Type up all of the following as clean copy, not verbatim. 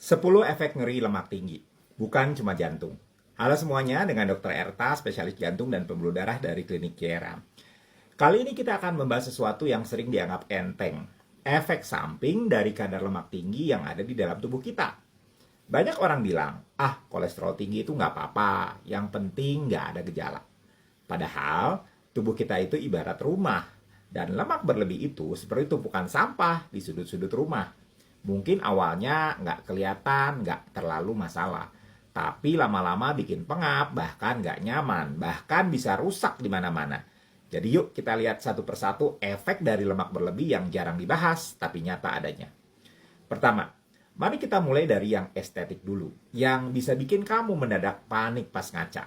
10 efek ngeri lemak tinggi, bukan cuma jantung. Halo semuanya, dengan Dr. Erta, spesialis jantung dan pembuluh darah dari Klinik Kiera. Kali ini kita akan membahas sesuatu yang sering dianggap enteng. Efek samping dari kadar lemak tinggi yang ada di dalam tubuh kita. Banyak orang bilang, kolesterol tinggi itu nggak apa-apa, yang penting nggak ada gejala. Padahal, tubuh kita itu ibarat rumah, dan lemak berlebih itu seperti tumpukan sampah di sudut-sudut rumah. Mungkin awalnya nggak kelihatan, nggak terlalu masalah. Tapi lama-lama bikin pengap, bahkan nggak nyaman, bahkan bisa rusak di mana-mana. Jadi yuk kita lihat satu persatu efek dari lemak berlebih yang jarang dibahas, tapi nyata adanya. Pertama, mari kita mulai dari yang estetik dulu. Yang bisa bikin kamu mendadak panik pas ngaca.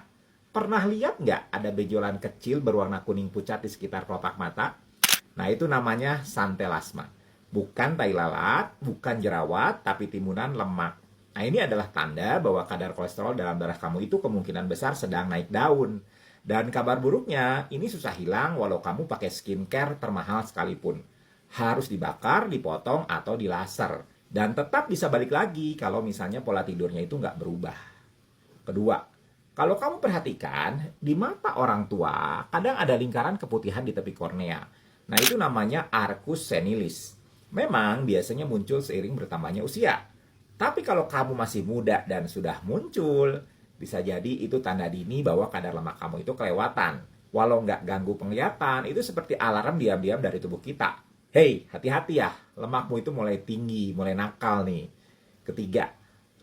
Pernah lihat nggak ada benjolan kecil berwarna kuning pucat di sekitar kelopak mata? Nah itu namanya santelasma. Bukan tai lalat, bukan jerawat, tapi timunan lemak. Nah ini adalah tanda bahwa kadar kolesterol dalam darah kamu itu kemungkinan besar sedang naik daun. Dan kabar buruknya, ini susah hilang walau kamu pakai skincare termahal sekalipun. Harus dibakar, dipotong, atau dilaser. Dan tetap bisa balik lagi kalau misalnya pola tidurnya itu nggak berubah. Kedua, kalau kamu perhatikan, di mata orang tua kadang ada lingkaran keputihan di tepi kornea. Nah itu namanya arcus senilis. Memang biasanya muncul seiring bertambahnya usia. Tapi kalau kamu masih muda dan sudah muncul, bisa jadi itu tanda dini bahwa kadar lemak kamu itu kelewatan. Walau nggak ganggu penglihatan, itu seperti alarm diam-diam dari tubuh kita. Hei, hati-hati ya, lemakmu itu mulai tinggi, mulai nakal nih. Ketiga,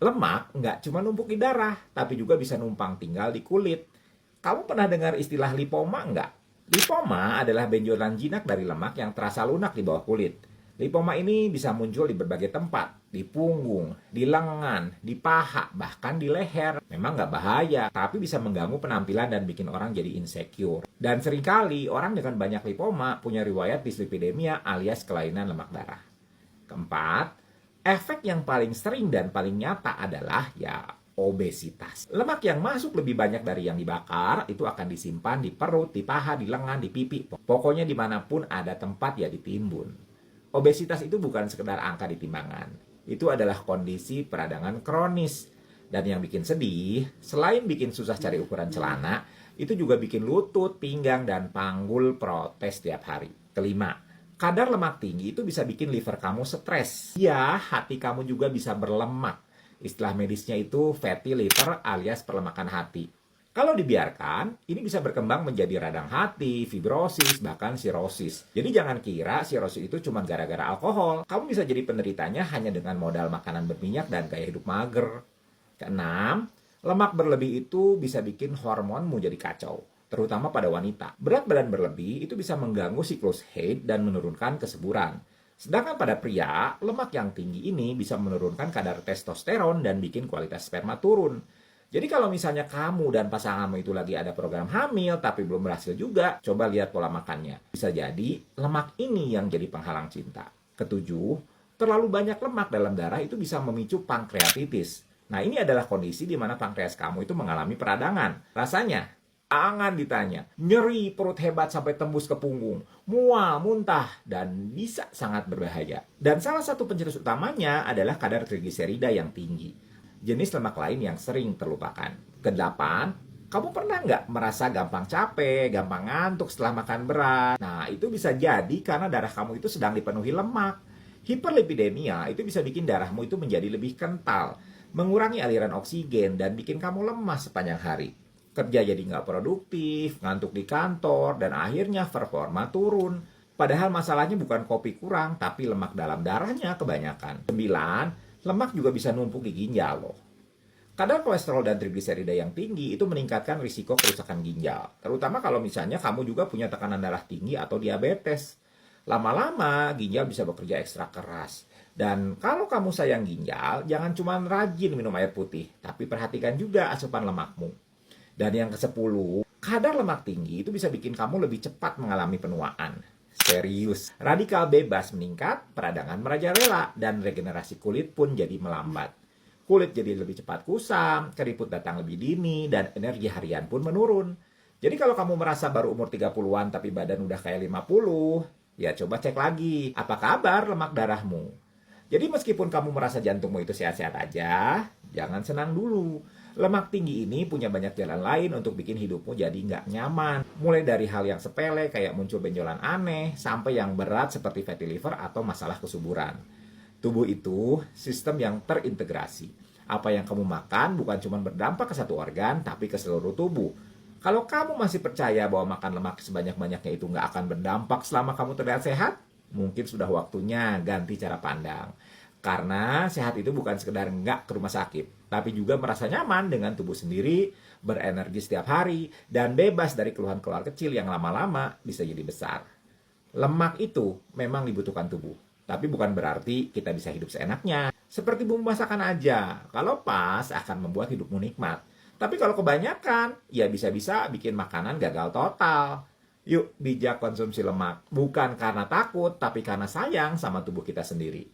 lemak nggak cuma numpuk di darah, tapi juga bisa numpang tinggal di kulit. Kamu pernah dengar istilah lipoma nggak? Lipoma adalah benjolan jinak dari lemak yang terasa lunak di bawah kulit. Lipoma ini bisa muncul di berbagai tempat, di punggung, di lengan, di paha, bahkan di leher. Memang nggak bahaya, tapi bisa mengganggu penampilan dan bikin orang jadi insecure. Dan seringkali orang dengan banyak lipoma punya riwayat dislipidemia alias kelainan lemak darah. Keempat, efek yang paling sering dan paling nyata adalah obesitas. Lemak yang masuk lebih banyak dari yang dibakar itu akan disimpan di perut, di paha, di lengan, di pipi. Pokoknya dimanapun ada tempat ditimbun. Obesitas itu bukan sekedar angka di timbangan. Itu adalah kondisi peradangan kronis. Dan yang bikin sedih, selain bikin susah cari ukuran celana, itu juga bikin lutut, pinggang, dan panggul protes tiap hari. Kelima, kadar lemak tinggi itu bisa bikin liver kamu stres. Ya, hati kamu juga bisa berlemak. Istilah medisnya itu fatty liver alias perlemakan hati. Kalau dibiarkan, ini bisa berkembang menjadi radang hati, fibrosis, bahkan sirosis. Jadi jangan kira sirosis itu cuma gara-gara alkohol. Kamu bisa jadi penderitanya hanya dengan modal makanan berminyak dan gaya hidup mager. Keenam, lemak berlebih itu bisa bikin hormonmu jadi kacau, terutama pada wanita. Berat badan berlebih itu bisa mengganggu siklus haid dan menurunkan kesuburan. Sedangkan pada pria, lemak yang tinggi ini bisa menurunkan kadar testosteron dan bikin kualitas sperma turun. Jadi kalau misalnya kamu dan pasanganmu itu lagi ada program hamil tapi belum berhasil juga, coba lihat pola makannya. Bisa jadi lemak ini yang jadi penghalang cinta. Ketujuh, terlalu banyak lemak dalam darah itu bisa memicu pankreatitis. Nah ini adalah kondisi di mana pankreas kamu itu mengalami peradangan. Rasanya, jangan ditanya, nyeri perut hebat sampai tembus ke punggung, mual, muntah, dan bisa sangat berbahaya. Dan salah satu pencetus utamanya adalah kadar trigliserida yang tinggi. Jenis lemak lain yang sering terlupakan. Kedelapan, kamu pernah nggak merasa gampang capek, gampang ngantuk setelah makan berat? Nah, itu bisa jadi karena darah kamu itu sedang dipenuhi lemak. Hiperlipidemia itu bisa bikin darahmu itu menjadi lebih kental, mengurangi aliran oksigen, dan bikin kamu lemas sepanjang hari. Kerja jadi nggak produktif, ngantuk di kantor, dan akhirnya performa turun. Padahal masalahnya bukan kopi kurang, tapi lemak dalam darahnya kebanyakan. 9, lemak juga bisa numpuk di ginjal loh. Kadar kolesterol dan trigliserida yang tinggi itu meningkatkan risiko kerusakan ginjal. Terutama kalau misalnya kamu juga punya tekanan darah tinggi atau diabetes. Lama-lama ginjal bisa bekerja ekstra keras. Dan kalau kamu sayang ginjal, jangan cuma rajin minum air putih, tapi perhatikan juga asupan lemakmu. Dan yang ke-10, kadar lemak tinggi itu bisa bikin kamu lebih cepat mengalami penuaan. Serius, radikal bebas meningkat, peradangan merajalela, dan regenerasi kulit pun jadi melambat. Kulit jadi lebih cepat kusam, keriput datang lebih dini, dan energi harian pun menurun. Jadi kalau kamu merasa baru umur 30-an tapi badan udah kayak 50, ya coba cek lagi, apa kabar lemak darahmu? Jadi meskipun kamu merasa jantungmu itu sehat-sehat aja, jangan senang dulu. Lemak tinggi ini punya banyak jalan lain untuk bikin hidupmu jadi nggak nyaman. Mulai dari hal yang sepele kayak muncul benjolan aneh, sampai yang berat seperti fatty liver atau masalah kesuburan. Tubuh itu sistem yang terintegrasi. Apa yang kamu makan bukan cuma berdampak ke satu organ, tapi ke seluruh tubuh. Kalau kamu masih percaya bahwa makan lemak sebanyak-banyaknya itu nggak akan berdampak selama kamu terlihat sehat, mungkin sudah waktunya ganti cara pandang. Karena sehat itu bukan sekedar nggak ke rumah sakit, tapi juga merasa nyaman dengan tubuh sendiri, berenergi setiap hari, dan bebas dari keluhan-keluhan kecil yang lama-lama bisa jadi besar. Lemak itu memang dibutuhkan tubuh, tapi bukan berarti kita bisa hidup seenaknya. Seperti bumbu masakan aja, kalau pas akan membuat hidupmu nikmat. Tapi kalau kebanyakan, ya bisa-bisa bikin makanan gagal total. Yuk bijak konsumsi lemak, bukan karena takut, tapi karena sayang sama tubuh kita sendiri.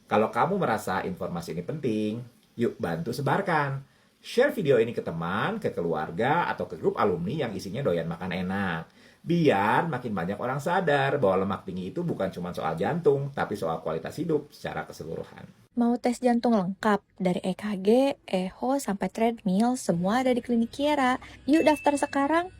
Kalau kamu merasa informasi ini penting, yuk bantu sebarkan. Share video ini ke teman, ke keluarga, atau ke grup alumni yang isinya doyan makan enak. Biar makin banyak orang sadar bahwa lemak tinggi itu bukan cuma soal jantung, tapi soal kualitas hidup secara keseluruhan. Mau tes jantung lengkap dari EKG, echo, sampai treadmill, semua ada di Klinik Kiera. Yuk daftar sekarang.